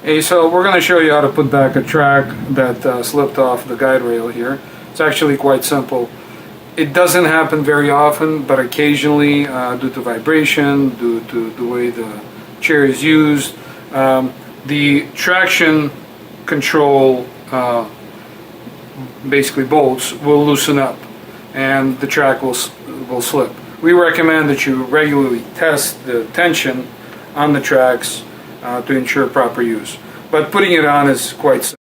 Hey, so we're going to show you how to put back a track that slipped off the guide rail here. It's actually quite simple. It doesn't happen very often, but occasionally due to vibration, due to the way the chair is used, the traction control basically bolts will loosen up and the track will slip. We recommend that you regularly test the tension on the tracks to ensure proper use. But putting it on is quite simple.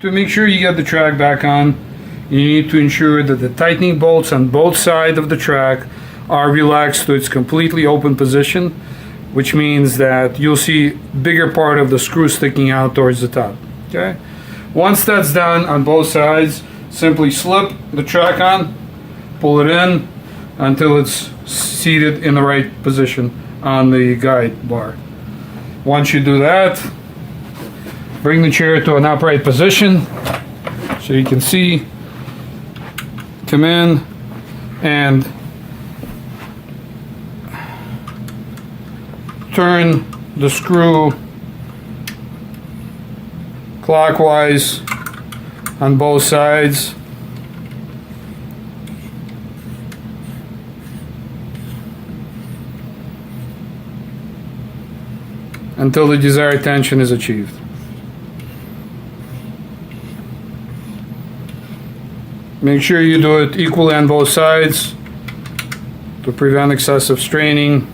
To make sure you get the track back on, you need to ensure that the tightening bolts on both sides of the track are relaxed to its completely open position, which means that you'll see bigger part of the screw sticking out towards the top. Okay? Once that's done on both sides, simply slip the track on, pull it in until it's seated in the right position on the guide bar. Once you do that, bring the chair to an upright position so you can see. Come in and turn the screw clockwise on both sides. Until the desired tension is achieved. Make sure you do it equally on both sides to prevent excessive straining.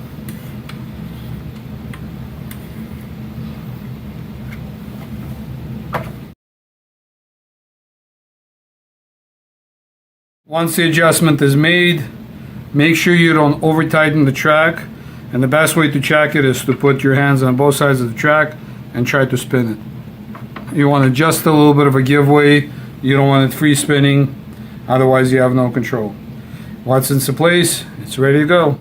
Once the adjustment is made, make sure you don't over tighten the track. And the best way to check it is to put your hands on both sides of the track and try to spin it. You want just a little bit of a giveaway. You don't want it free spinning, otherwise you have no control. Once it's in place, it's ready to go.